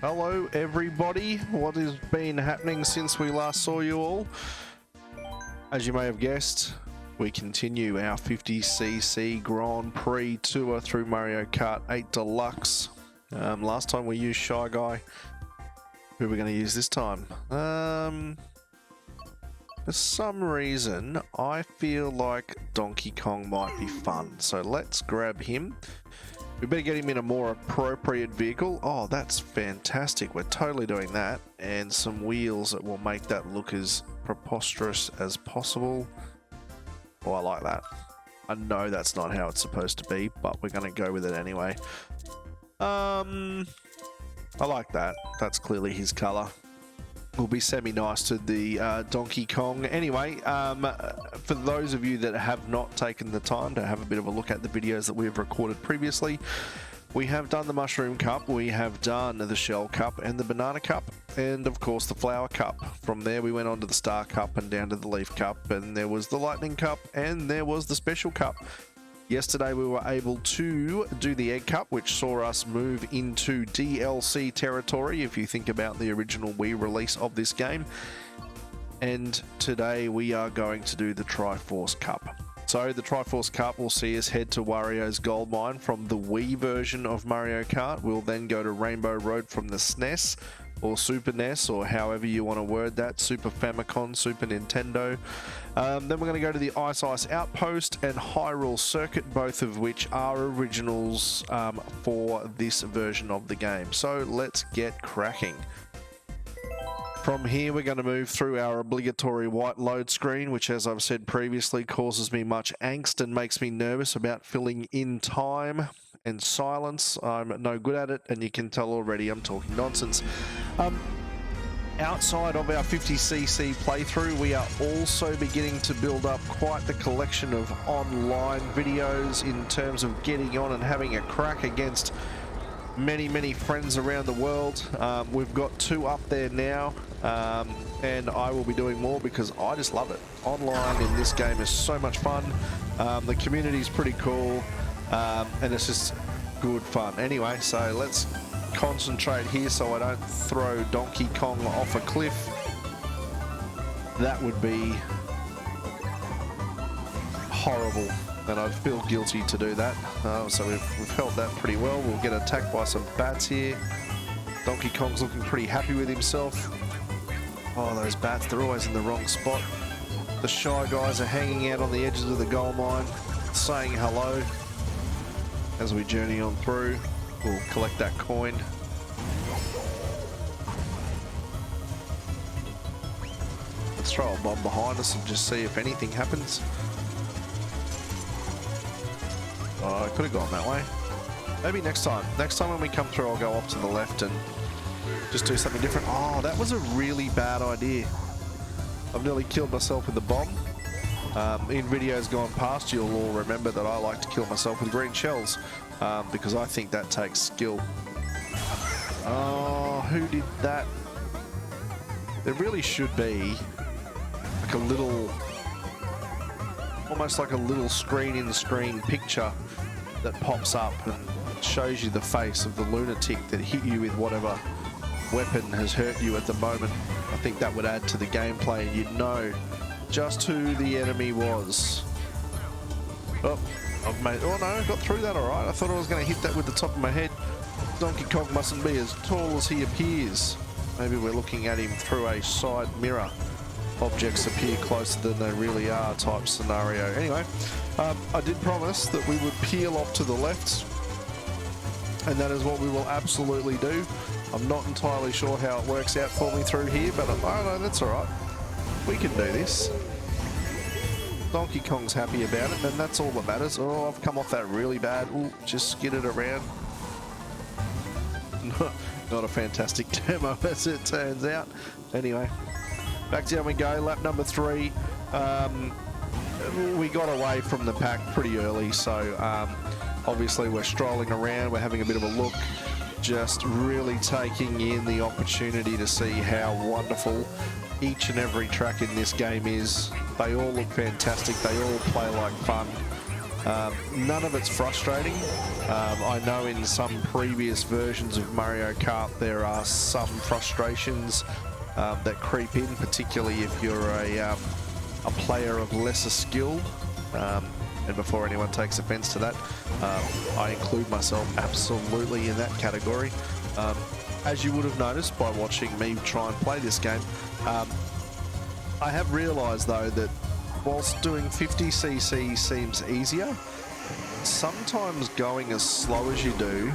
Hello everybody, what has been happening since we last saw you all? As you may have guessed, we continue our 50cc Grand Prix tour through Mario Kart 8 Deluxe. Last time we used Shy Guy. Who are we going to use this time? For some reason, I feel like Donkey Kong might be fun, so let's grab him. We better get him in a more appropriate vehicle. Oh, that's fantastic. We're totally doing that. And some wheels that will make that look as preposterous as possible. Oh, I like that. I know that's not how it's supposed to be, but we're going to go with it anyway. I like that. That's clearly his color. Will be semi-nice to the Donkey Kong. Anyway, for those of you that have not taken the time to have a bit of a look at the videos that we've recorded previously, we have done the Mushroom Cup, we have done the Shell Cup and the Banana Cup, and of course the Flower Cup. From there we went on to the Star Cup and down to the Leaf Cup, and there was the Lightning Cup, and there was the Special Cup. Yesterday we were able to do the Egg Cup, which saw us move into DLC territory, if you think about the original Wii release of this game. And today we are going to do the Triforce Cup. So the Triforce Cup will see us head to Wario's Gold Mine from the Wii version of Mario Kart. We'll then go to Rainbow Road from the SNES, or Super NES, or however you want to word that, Super Famicom, Super Nintendo. Then we're going to go to the Ice Outpost and Hyrule Circuit, both of which are originals for this version of the game. So let's get cracking. From here we're going to move through our obligatory white load screen, which, as I've said previously, causes me much angst and makes me nervous about filling in time and silence. I'm no good at it, and you can tell already I'm talking nonsense. Outside of our 50cc playthrough, we are also beginning to build up quite the collection of online videos in terms of getting on and having a crack against many friends around the world. We've got 2 up there now, and I will be doing more because I just love it. Online in this game is so much fun. The community is pretty cool, and it's just good fun. Anyway, so let's concentrate here so I don't throw Donkey Kong off a cliff. That would be horrible, and I'd feel guilty to do that. So we've held that pretty well. We'll get attacked by some bats here. Donkey Kong's looking pretty happy with himself. Oh, those bats, they're always in the wrong spot. The Shy Guys are hanging out on the edges of the gold mine, saying hello as we journey on through. We'll collect that coin. Let's throw a bomb behind us and just see if anything happens. Oh, I could have gone that way. Maybe next time. Next time when we come through, I'll go off to the left and just do something different. Oh, that was a really bad idea. I've nearly killed myself with the bomb. In videos gone past, you'll all remember that I like to kill myself with green shells, because I think that takes skill. Oh, who did that? There really should be like a little, almost like a little screen-in-screen picture that pops up and shows you the face of the lunatic that hit you with whatever weapon has hurt you at the moment. I think that would add to the gameplay, and you'd know just who the enemy was. Oh, I've made, oh no, got through that all right. I thought I was going to hit that with the top of my head. Donkey Kong mustn't be as tall as he appears. Maybe we're looking at him through a side mirror. Objects appear closer than they really are type scenario. Anyway, I did promise that we would peel off to the left, and that is what we will absolutely do. I'm not entirely sure how it works out for me through here, but oh no, that's all right. We can do this. Donkey Kong's happy about it, and that's all that matters. Oh, I've come off that really bad. Ooh, just skidded around. Not a fantastic demo as it turns out. Anyway, back down we go. Lap number 3. We got away from the pack pretty early, so obviously we're strolling around. We're having a bit of a look. Just really taking in the opportunity to see how wonderful each and every track in this game is. They all look fantastic. They all play like fun. None of it's frustrating. I know in some previous versions of Mario Kart there are some frustrations that creep in, particularly if you're a player of lesser skill. And before anyone takes offense to that, I include myself absolutely in that category. As you would have noticed by watching me try and play this game, I have realised though that whilst doing 50cc seems easier, sometimes going as slow as you do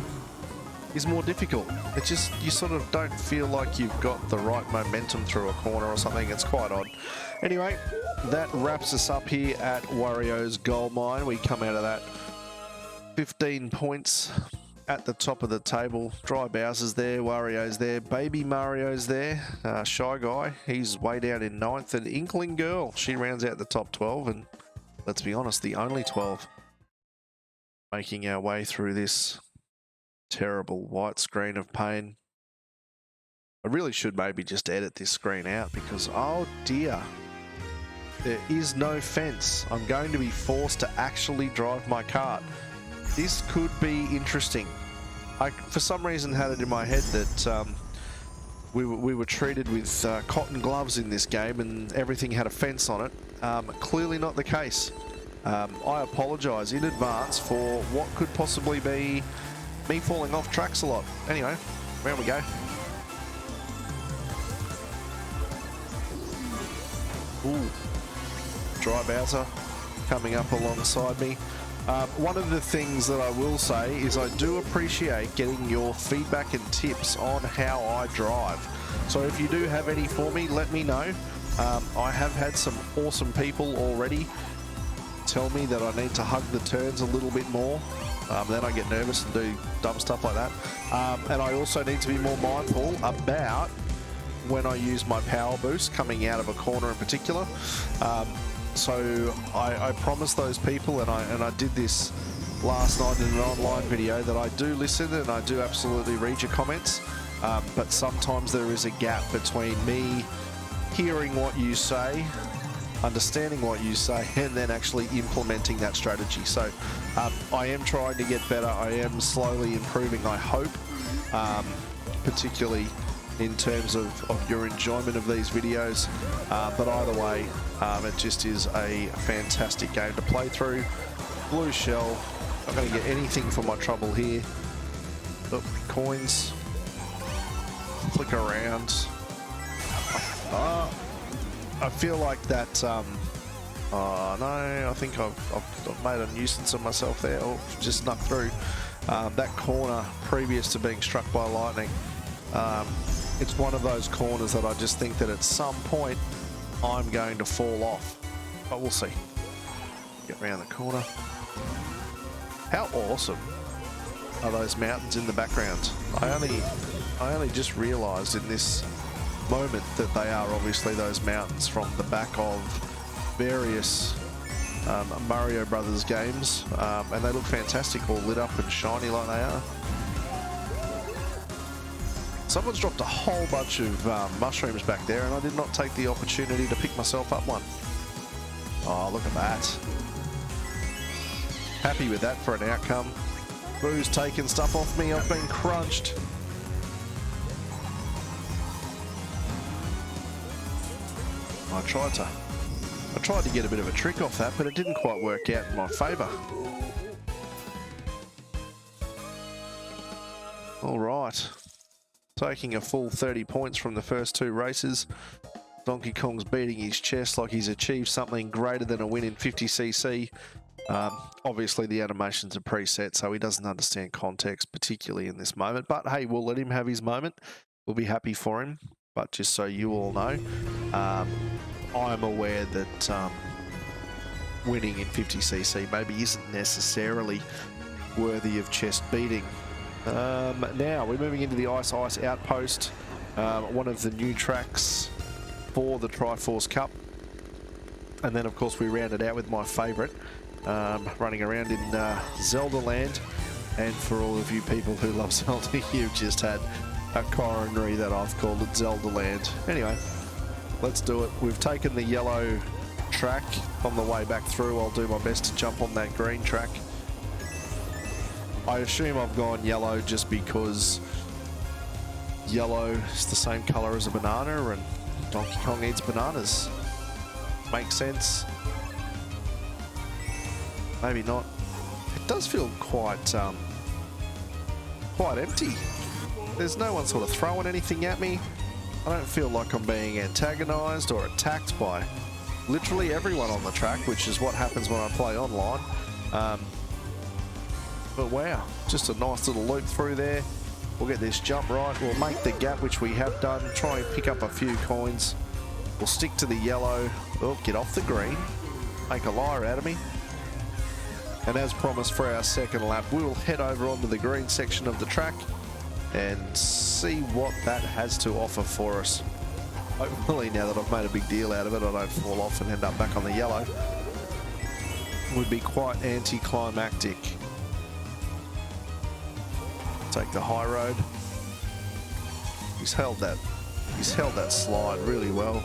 is more difficult. It just, you sort of don't feel like you've got the right momentum through a corner or something. It's quite odd. Anyway, that wraps us up here at Wario's Gold Mine. We come out of that 15 points at the top of the table. Dry Bowser's there, Wario's there, Baby Mario's there, Shy Guy, he's way down in 9th, and Inkling Girl, she rounds out the top 12, and let's be honest, the only 12. Making our way through this terrible white screen of pain. I really should maybe just edit this screen out because, oh dear, there is no fence. I'm going to be forced to actually drive my kart. This could be interesting. I, for some reason, had it in my head that we were treated with cotton gloves in this game and everything had a fence on it. Clearly not the case. I apologise in advance for what could possibly be me falling off tracks a lot. Anyway, round we go. Ooh, Dry Bowser coming up alongside me. One of the things that I will say is I do appreciate getting your feedback and tips on how I drive. So if you do have any for me, let me know. I have had some awesome people already tell me that I need to hug the turns a little bit more. Then I get nervous and do dumb stuff like that. And I also need to be more mindful about when I use my power boost coming out of a corner in particular. So I promised those people, and I did this last night in an online video, that I do listen and I do absolutely read your comments. But sometimes there is a gap between me hearing what you say, understanding what you say, and then actually implementing that strategy. So I am trying to get better. I am slowly improving, I hope, particularly in terms of your enjoyment of these videos. But either way, it just is a fantastic game to play through. Blue shell, not going to get anything for my trouble here. Look, coins, flick around. I feel like that, oh no, I think I've made a nuisance of myself there. Oh, just snuck through that corner previous to being struck by lightning. It's one of those corners that I just think that at some point I'm going to fall off, but we'll see. Get around the corner. How awesome are those mountains in the background? I only just realised in this moment that they are obviously those mountains from the back of various Mario Brothers games, and they look fantastic, all lit up and shiny like they are. Someone's dropped a whole bunch of mushrooms back there, and I did not take the opportunity to pick myself up one. Oh, look at that. Happy with that for an outcome. Boo's taking stuff off me. I've been crunched. I tried to get a bit of a trick off that, but it didn't quite work out in my favour. All right. Taking a full 30 points from the first two races. Donkey Kong's beating his chest like he's achieved something greater than a win in 50cc. Obviously, the animations are preset, so he doesn't understand context, particularly in this moment. But hey, we'll let him have his moment. We'll be happy for him. But just so you all know, I'm aware that winning in 50cc maybe isn't necessarily worthy of chest beating. Now we're moving into the Ice Outpost, one of the new tracks for the Triforce Cup, and then of course we round it out with my favourite, running around in Zelda Land. And for all of you people who love Zelda, you've just had a coronary that I've called it Zelda Land. Anyway, let's do it. We've taken the yellow track. On the way back through, I'll do my best to jump on that green track. I assume I've gone yellow just because yellow is the same color as a banana and Donkey Kong eats bananas. Makes sense. Maybe not. It does feel quite empty. There's no one sort of throwing anything at me. I don't feel like I'm being antagonized or attacked by literally everyone on the track, which is what happens when I play online. But wow, just a nice little loop through there. We'll get this jump right. We'll make the gap, which we have done. Try and pick up a few coins. We'll stick to the yellow. Oh, get off the green. Make a liar out of me. And as promised for our second lap, we will head over onto the green section of the track and see what that has to offer for us. Hopefully, now that I've made a big deal out of it, I don't fall off and end up back on the yellow. Would be quite anticlimactic. Take the high road. He's held that slide really well.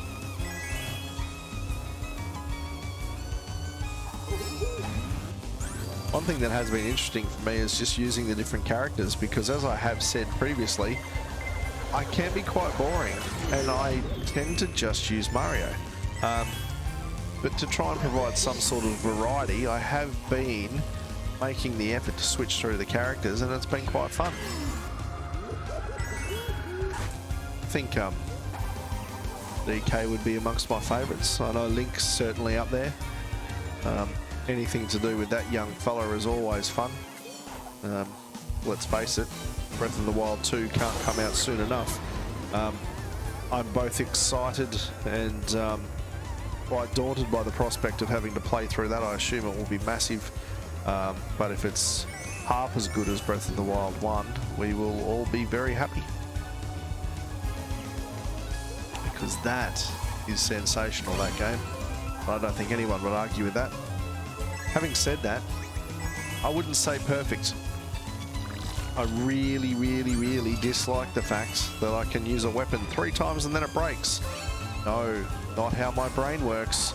One thing that has been interesting for me is just using the different characters, because as I have said previously, I can be quite boring and I tend to just use Mario. But to try and provide some sort of variety, I have been making the effort to switch through the characters, and it's been quite fun. I think DK would be amongst my favourites. I know Link's certainly up there. Anything to do with that young fella is always fun. Let's face it, Breath of the Wild 2 can't come out soon enough. I'm both excited and quite daunted by the prospect of having to play through that. I assume it will be massive. But if it's half as good as Breath of the Wild 1, we will all be very happy. Because that is sensational, that game. I don't think anyone would argue with that. Having said that, I wouldn't say perfect. I really, really, really dislike the fact that I can use a weapon 3 times and then it breaks. No, not how my brain works.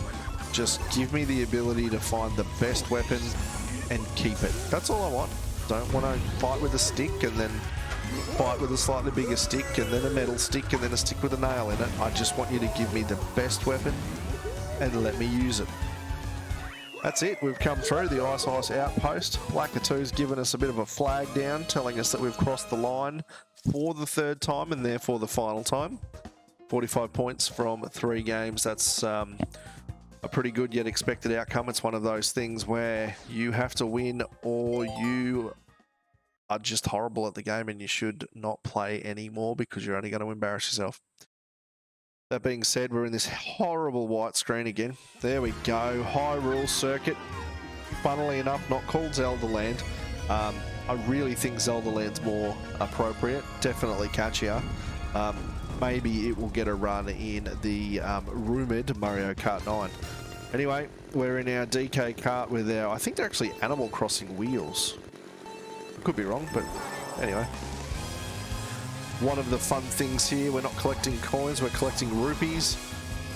Just give me the ability to find the best weapon and keep it. That's all I want. Don't want to fight with a stick and then fight with a slightly bigger stick and then a metal stick and then a stick with a nail in it. I just want you to give me the best weapon and let me use it. That's it. We've come through the Ice Outpost. Blackatoo's given us a bit of a flag down, telling us that we've crossed the line for the 3rd time and therefore the final time. 45 points from 3 games. That's a pretty good yet expected outcome. It's one of those things where you have to win or you are just horrible at the game and you should not play anymore because you're only going to embarrass yourself. That being said, we're in this horrible white screen again. There we go. Hyrule Circuit. Funnily enough, not called Zelda Land. I really think Zelda Land's more appropriate. Definitely catchier. Maybe it will get a run in the rumoured Mario Kart 9. Anyway, we're in our DK kart with our, I think they're actually Animal Crossing wheels. Could be wrong, but anyway. One of the fun things here, we're not collecting coins, we're collecting rupees.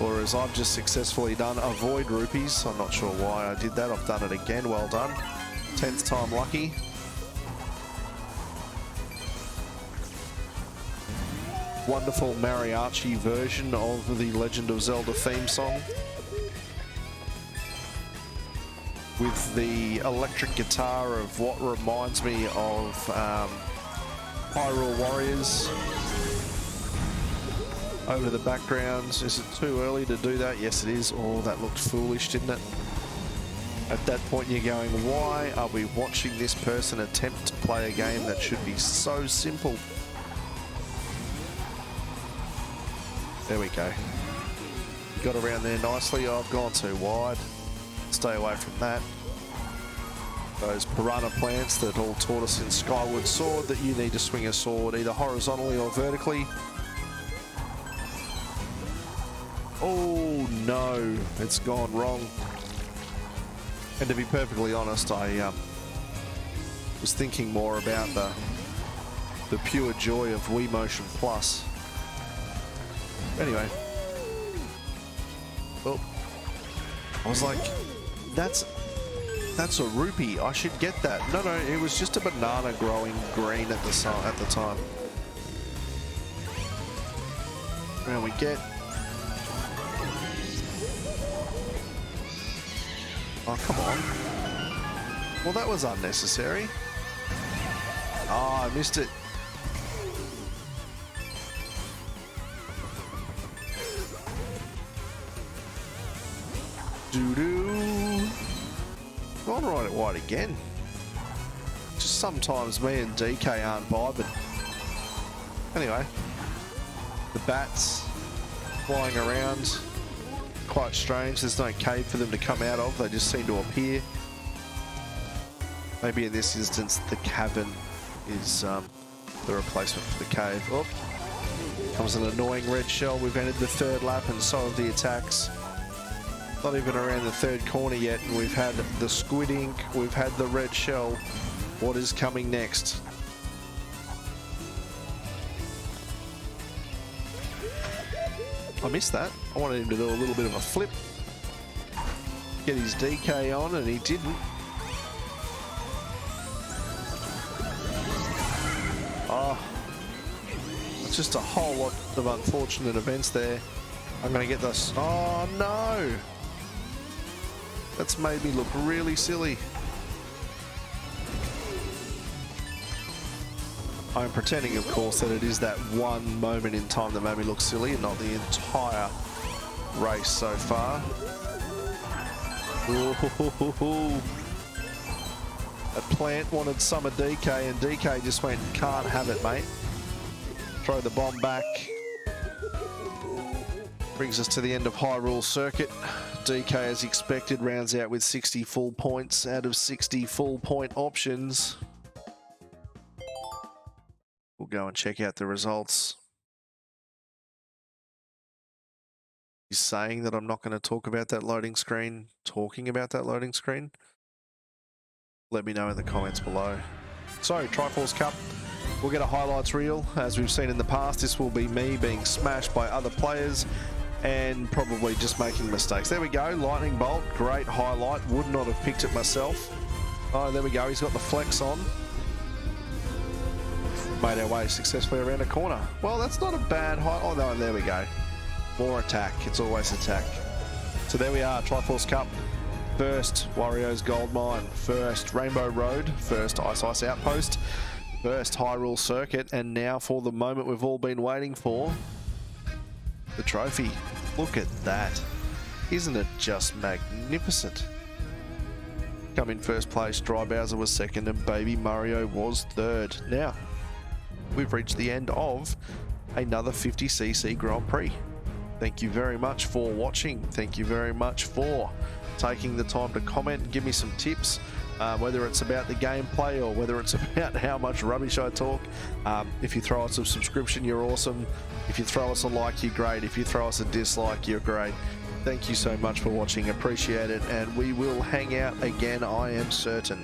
Or as I've just successfully done, avoid rupees. I'm not sure why I did that. I've done it again, well done. 10th time lucky. Wonderful mariachi version of the Legend of Zelda theme song. With the electric guitar of what reminds me of Hyrule Warriors over the background. Is it too early to do that? Yes, it is. Oh, that looked foolish, didn't it? At that point, you're going, why are we watching this person attempt to play a game that should be so simple? There we go. Got around there nicely. I've gone too wide. Stay away from that. Those piranha plants that all taught us in Skyward Sword that you need to swing a sword either horizontally or vertically. Oh no, it's gone wrong. And to be perfectly honest, I was thinking more about the pure joy of Wii Motion Plus. Anyway. Oh. I was like, that's a rupee. I should get that. No, it was just a banana growing green at the time. And we get... Oh, come on. Well, that was unnecessary. Oh, I missed it. Doo-doo. Gone right at white again. Just sometimes me and DK aren't vibing. Anyway. The bats flying around. Quite strange. There's no cave for them to come out of. They just seem to appear. Maybe in this instance the cavern is the replacement for the cave. Oh, comes an annoying red shell. We've entered the third lap and so have the attacks. Not even around the third corner yet, and we've had the squid ink, we've had the red shell. What is coming next? I missed that. I wanted him to do a little bit of a flip. Get his DK on, and he didn't. Oh, it's just a whole lot of unfortunate events there. I'm going to get this. Oh, no. That's made me look really silly. I'm pretending, of course, that it is that one moment in time that made me look silly and not the entire race so far. Ooh. A plant wanted some of DK and DK just went, can't have it, mate. Throw the bomb back. Brings us to the end of Hyrule Circuit. DK, as expected, rounds out with 60 full points out of 60 full point options. We'll go and check out the results. He's saying that I'm not going to talk about that loading screen. Talking about that loading screen? Let me know in the comments below. So, Triforce Cup. We'll get a highlights reel. As we've seen in the past, this will be me being smashed by other players and probably just making mistakes. There we go, lightning bolt, great highlight. Would not have picked it myself. Oh, there we go, he's got the flex on. Made our way successfully around a corner. Well, that's not a bad highlight. Oh no, there we go. More attack, it's always attack. So there we are, Triforce Cup. First, Wario's Gold Mine. First, Rainbow Road. First, Ice Outpost. First, Hyrule Circuit. And now for the moment we've all been waiting for. The trophy. Look at that. Isn't it just magnificent? Come in first place, Dry Bowser was second, and Baby Mario was third. Now, we've reached the end of another 50cc Grand Prix. Thank you very much for watching. Thank you very much for taking the time to comment and give me some tips, whether it's about the gameplay or whether it's about how much rubbish I talk. If you throw us a subscription, you're awesome. If you throw us a like, you're great. If you throw us a dislike, you're great. Thank you so much for watching. Appreciate it. And we will hang out again, I am certain.